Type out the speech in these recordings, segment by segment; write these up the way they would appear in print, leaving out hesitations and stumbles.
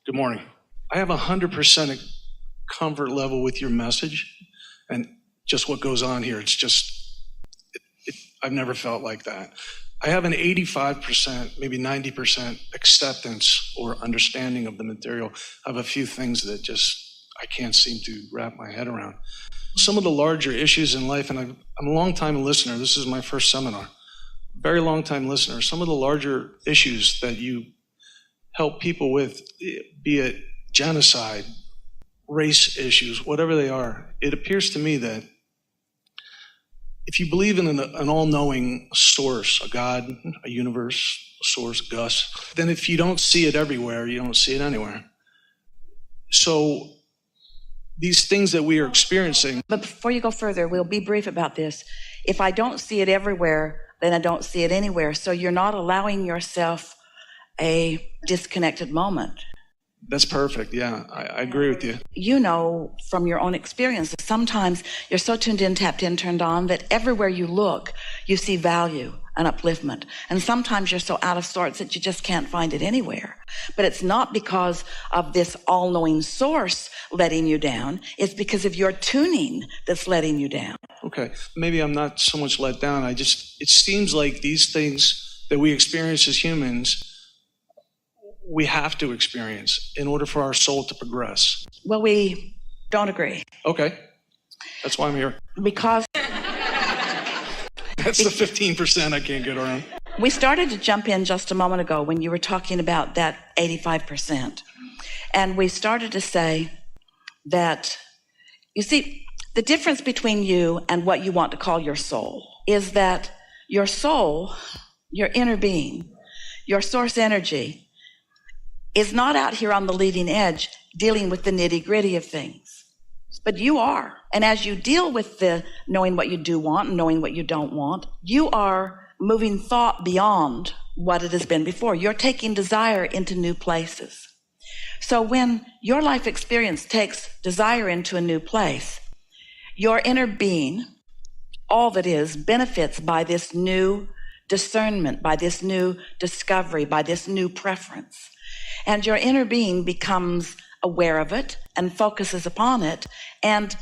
Good morning. I have 100% comfort level with your message and just what goes on here. It's just, I've never felt like that. I have an 85%, maybe 90% acceptance or understanding of the material. I have a few things that just, I can't seem to wrap my head around. Some of the larger issues in life, and I'm a long-time listener. This is my first seminar. Very long-time listener. Some of the larger issues that you help people with, be it genocide, race issues, whatever they are, it appears to me that if you believe in an all-knowing source, a God, a universe, a source, Gus, then if you don't see it everywhere, you don't see it anywhere. So these things that we are experiencing. But before you go further, we'll be brief about this. If I don't see it everywhere, then I don't see it anywhere. So you're not allowing yourself a disconnected moment. That's perfect. Yeah, I agree with you. You know from your own experience, sometimes you're so tuned in, tapped in, turned on, that everywhere you look, you see value and upliftment. And sometimes you're so out of sorts that you just can't find it anywhere. But it's not because of this all-knowing source letting you down. It's because of your tuning that's letting you down. Okay. Maybe I'm not so much let down. It seems like these things that we experience as humans, we have to experience in order for our soul to progress. Well, we don't agree. Okay. That's why I'm here. Because that's the 15% I can't get around. We started to jump in just a moment ago when you were talking about that 85%. And we started to say that, you see, the difference between you and what you want to call your soul is that your soul, your inner being, your source energy, is not out here on the leading edge dealing with the nitty-gritty of things. But you are. And as you deal with the knowing what you do want and knowing what you don't want, you are moving thought beyond what it has been before. You're taking desire into new places. So when your life experience takes desire into a new place, your inner being, all that is, benefits by this new discernment, by this new discovery, by this new preference. And your inner being becomes aware of it and focuses upon it and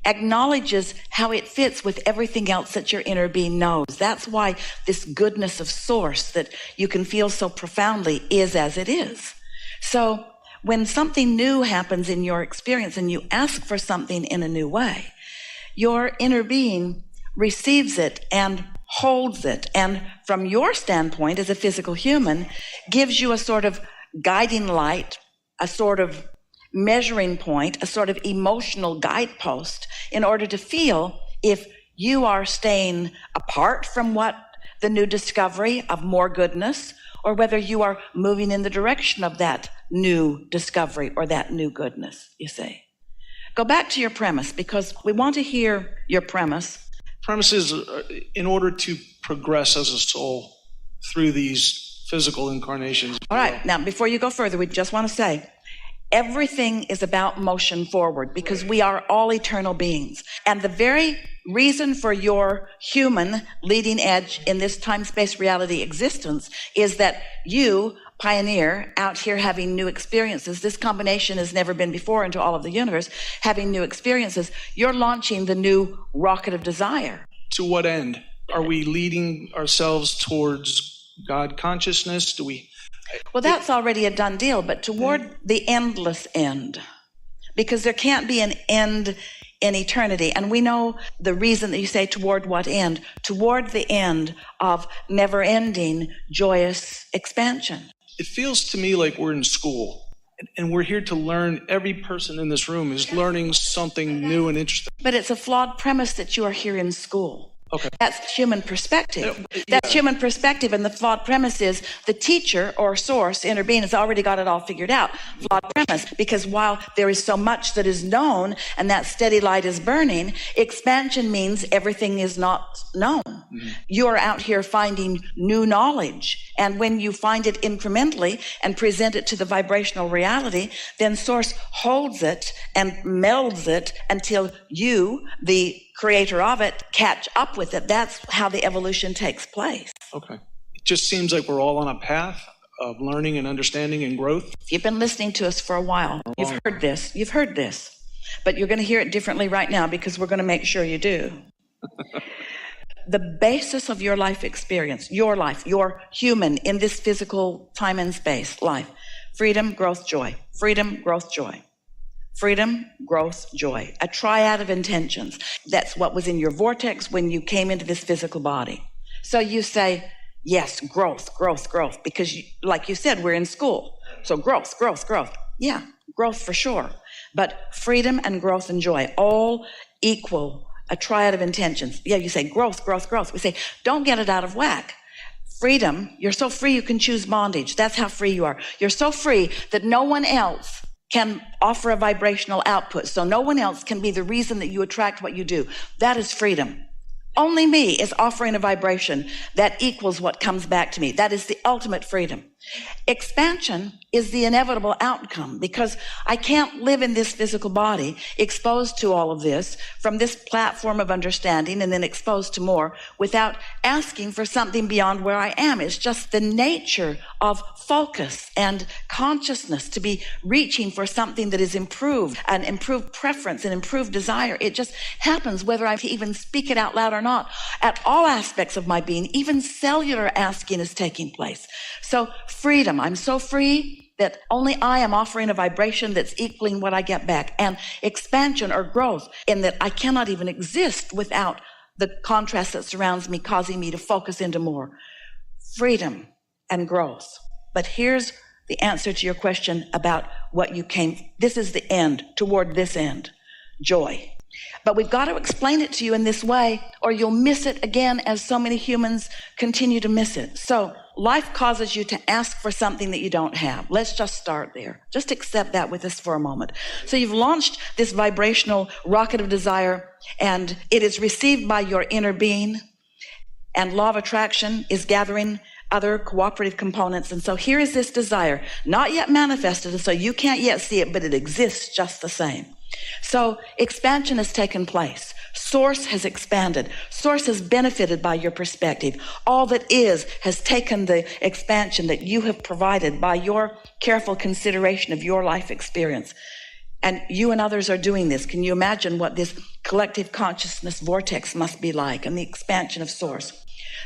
acknowledges how it fits with everything else that your inner being knows. That's why this goodness of source that you can feel so profoundly is as it is. So when something new happens in your experience and you ask for something in a new way, your inner being receives it and holds it. And from your standpoint as a physical human, gives you a sort of guiding light, a sort of measuring point, a sort of emotional guidepost in order to feel if you are staying apart from what the new discovery of more goodness, or whether you are moving in the direction of that new discovery or that new goodness, you see. Go back to your premise, because we want to hear your premise. Premise is in order to progress as a soul through these physical incarnations. All right. Now, before you go further, we just want to say everything is about motion forward because we are all eternal beings. And the very reason for your human leading edge in this time-space reality existence is that you, pioneer, out here having new experiences. This combination has never been before into all of the universe, having new experiences. You're launching the new rocket of desire. To what end? Are we leading ourselves towards God consciousness? Do we? Well, that's already a done deal, but toward the endless end, because there can't be an end in eternity. And we know the reason that you say toward what end? Toward the end of never-ending, joyous expansion. It feels to me like we're in school, and we're here to learn. Every person in this room is learning something new and interesting. But it's a flawed premise that you are here in school. Okay. That's human perspective. Yeah. That's human perspective, and the flawed premise is the teacher or source, inner being, has already got it all figured out. Flawed premise, because while there is so much that is known and that steady light is burning, expansion means everything is not known. Mm-hmm. You are out here finding new knowledge, and when you find it incrementally and present it to the vibrational reality, then source holds it and melds it until you, the creator of it, catch up with it. That's how the evolution takes place. Okay. It just seems like we're all on a path of learning and understanding and growth. If you've been listening to us for a while, you've heard this, but you're going to hear it differently right now because we're going to make sure you do. The basis of your life experience, your life, your human in this physical time and space life, freedom, growth, joy, freedom, growth, joy, freedom, growth, joy, a triad of intentions. That's what was in your vortex when you came into this physical body. So you say, yes, growth, growth, growth, because like you said, we're in school. So growth, growth, growth. Yeah, growth for sure. But freedom and growth and joy all equal a triad of intentions. Yeah, you say growth, growth, growth. We say, don't get it out of whack. Freedom, you're so free you can choose bondage. That's how free you are. You're so free that no one else can offer a vibrational output. So no one else can be the reason that you attract what you do. That is freedom. Only me is offering a vibration that equals what comes back to me. That is the ultimate freedom. Expansion is the inevitable outcome because I can't live in this physical body exposed to all of this from this platform of understanding and then exposed to more without asking for something beyond where I am. It's just the nature of focus and consciousness to be reaching for something that is improved, an improved preference, an improved desire. It just happens whether I even speak it out loud or not. At all aspects of my being, even cellular asking is taking place. So freedom, I'm so free that only I am offering a vibration that's equaling what I get back. And expansion or growth in that I cannot even exist without the contrast that surrounds me, causing me to focus into more. Freedom and growth. But here's the answer to your question about what you came. This is the end, toward this end, joy. But we've got to explain it to you in this way, or you'll miss it again as so many humans continue to miss it. So life causes you to ask for something that you don't have. Let's just start there. Just accept that with us for a moment. So you've launched this vibrational rocket of desire, and it is received by your inner being, and law of attraction is gathering other cooperative components. And so here is this desire, not yet manifested, and so you can't yet see it, but it exists just the same. So expansion has taken place. Source has expanded. Source has benefited by your perspective. All that is has taken the expansion that you have provided by your careful consideration of your life experience. And you and others are doing this. Can you imagine what this collective consciousness vortex must be like and the expansion of source?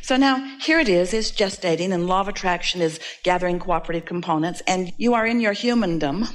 So now here it is gestating, and law of attraction is gathering cooperative components, and you are in your humandom.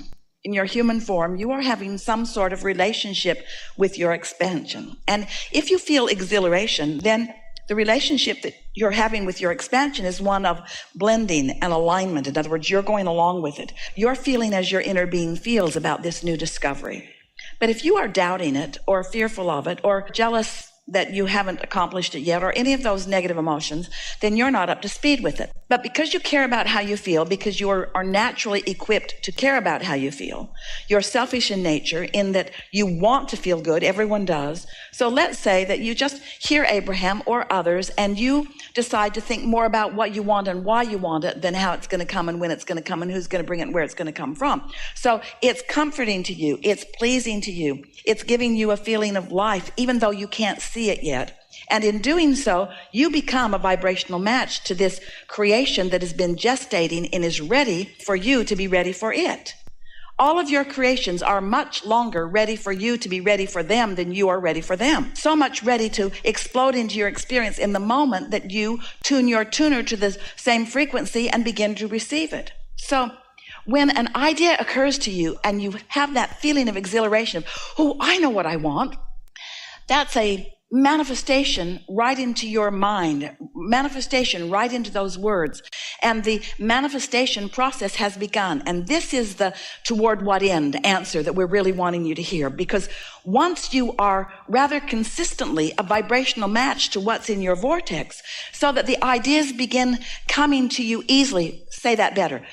In your human form, you are having some sort of relationship with your expansion. And if you feel exhilaration, then the relationship that you're having with your expansion is one of blending and alignment. In other words, you're going along with it. You're feeling as your inner being feels about this new discovery. But if you are doubting it or fearful of it or jealous that you haven't accomplished it yet, or any of those negative emotions, then you're not up to speed with it. But because you care about how you feel, because you are naturally equipped to care about how you feel, you're selfish in nature in that you want to feel good, everyone does. So let's say that you just hear Abraham or others, and you decide to think more about what you want and why you want it than how it's going to come and when it's going to come and who's going to bring it and where it's going to come from. So it's comforting to you, it's pleasing to you, it's giving you a feeling of life, even though you can't see it yet. And in doing so, you become a vibrational match to this creation that has been gestating and is ready for you to be ready for it. All of your creations are much longer ready for you to be ready for them than you are ready for them. So much ready to explode into your experience in the moment that you tune your tuner to the same frequency and begin to receive it. So when an idea occurs to you and you have that feeling of exhilaration of, oh, I know what I want, that's a manifestation right into your mind, manifestation right into those words. And the manifestation process has begun. And this is the toward what end answer that we're really wanting you to hear. Because once you are rather consistently a vibrational match to what's in your vortex, so that the ideas begin coming to you easily, say that better,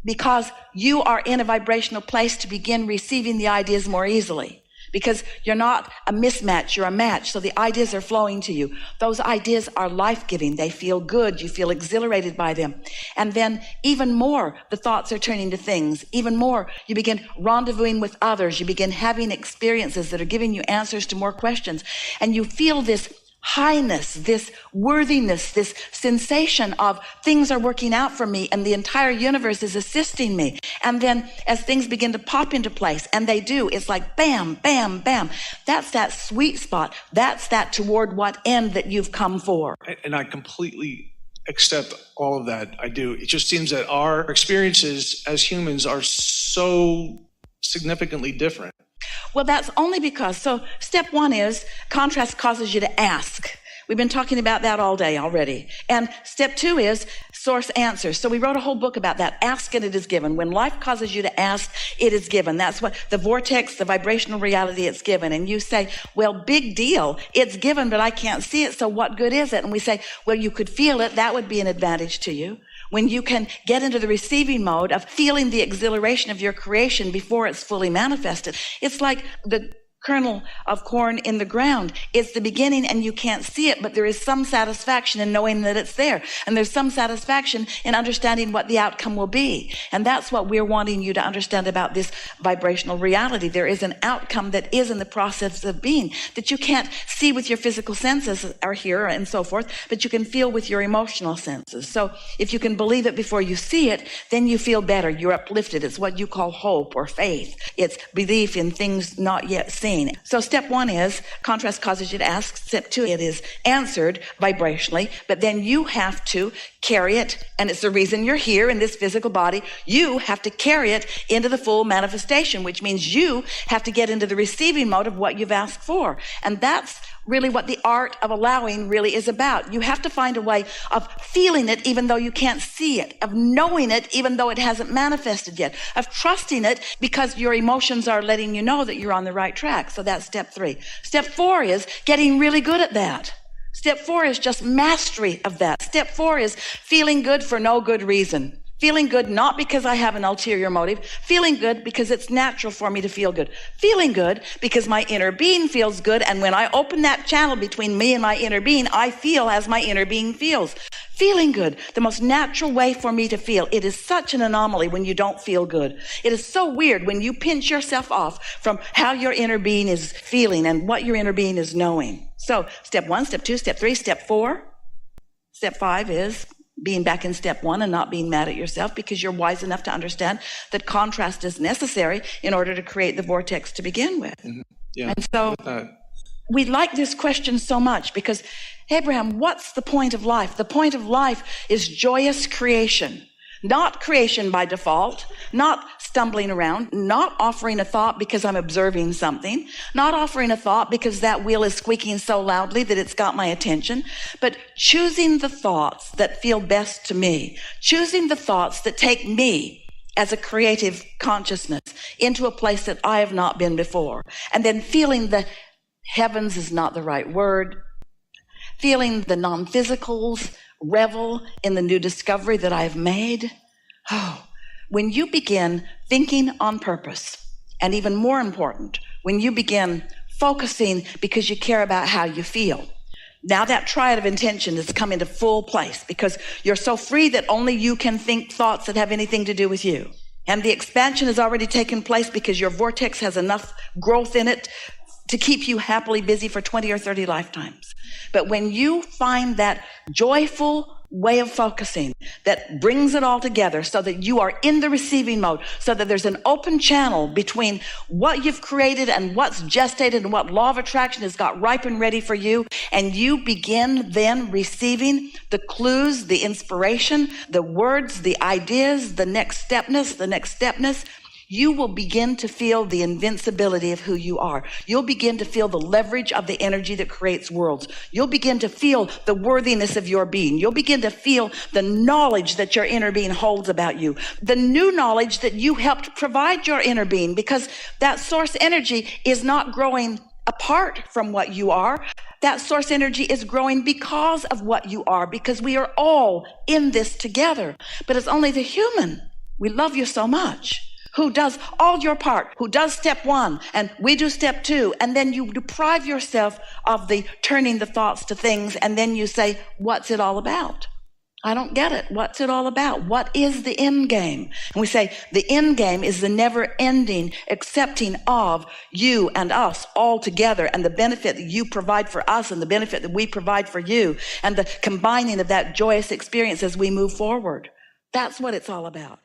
because you are in a vibrational place to begin receiving the ideas more easily. Because you're not a mismatch, you're a match. So the ideas are flowing to you. Those ideas are life-giving. They feel good. You feel exhilarated by them. And then even more, the thoughts are turning to things. Even more, you begin rendezvousing with others. You begin having experiences that are giving you answers to more questions. And you feel this highness, this worthiness, this sensation of things are working out for me and the entire universe is assisting me. And then as things begin to pop into place, and they do, it's like bam, bam, bam. That's that sweet spot. That's that toward what end that you've come for. And I completely accept all of that. I do. It just seems that our experiences as humans are so significantly different. Well, that's only because, so step one is contrast causes you to ask. We've been talking about that all day already. And step two is source answers. So we wrote a whole book about that. Ask and it is given. When life causes you to ask, it is given. That's what the vortex, the vibrational reality, it's given. And you say, well, big deal. It's given, but I can't see it. So what good is it? And we say, well, you could feel it. That would be an advantage to you. When you can get into the receiving mode of feeling the exhilaration of your creation before it's fully manifested. It's like the kernel of corn in the ground. It's the beginning and you can't see it, but there is some satisfaction in knowing that it's there. And there's some satisfaction in understanding what the outcome will be. And that's what we're wanting you to understand about this vibrational reality. There is an outcome that is in the process of being that you can't see with your physical senses or hear and so forth, but you can feel with your emotional senses. So if you can believe it before you see it, then you feel better. You're uplifted. It's what you call hope or faith. It's belief in things not yet seen. So step one is contrast causes you to ask. Step two, it is answered vibrationally, but then you have to carry it. And it's the reason you're here in this physical body. You have to carry it into the full manifestation, which means you have to get into the receiving mode of what you've asked for. And that's really what the art of allowing really is about. You have to find a way of feeling it even though you can't see it, of knowing it even though it hasn't manifested yet, of trusting it because your emotions are letting you know that you're on the right track. So that's step three. Step four is getting really good at that. Step four is just mastery of that. Step four is feeling good for no good reason. Feeling good not because I have an ulterior motive. Feeling good because it's natural for me to feel good. Feeling good because my inner being feels good. And when I open that channel between me and my inner being, I feel as my inner being feels. Feeling good, the most natural way for me to feel. It is such an anomaly when you don't feel good. It is so weird when you pinch yourself off from how your inner being is feeling and what your inner being is knowing. So step one, step two, step three, step four. Step five is being back in step one and not being mad at yourself because you're wise enough to understand that contrast is necessary in order to create the vortex to begin with. Mm-hmm. Yeah. And so we like this question so much because, Abraham, what's the point of life? The point of life is joyous creation, not creation by default, not stumbling around, not offering a thought because I'm observing something, not offering a thought because that wheel is squeaking so loudly that it's got my attention, but choosing the thoughts that feel best to me, choosing the thoughts that take me as a creative consciousness into a place that I have not been before, and then feeling the heavens is not the right word, feeling the non-physicals revel in the new discovery that I've made. Oh, when you begin thinking on purpose, and even more important, when you begin focusing because you care about how you feel, now that triad of intention has come into full place because you're so free that only you can think thoughts that have anything to do with you. And the expansion has already taken place because your vortex has enough growth in it to keep you happily busy for 20 or 30 lifetimes. But when you find that joyful way of focusing that brings it all together so that you are in the receiving mode, so that there's an open channel between what you've created and what's gestated and what law of attraction has got ripe and ready for you, and you begin then receiving the clues, the inspiration, the words, the ideas, the next stepness, you will begin to feel the invincibility of who you are. You'll begin to feel the leverage of the energy that creates worlds. You'll begin to feel the worthiness of your being. You'll begin to feel the knowledge that your inner being holds about you. The new knowledge that you helped provide your inner being, because that source energy is not growing apart from what you are. That source energy is growing because of what you are, because we are all in this together. But it's only the human, we love you so much, who does all your part, who does step one, and we do step two, and then you deprive yourself of the turning the thoughts to things, and then you say, what's it all about? I don't get it. What's it all about? What is the end game? And we say the end game is the never ending accepting of you and us all together, and the benefit that you provide for us and the benefit that we provide for you, and the combining of that joyous experience as we move forward. That's what it's all about.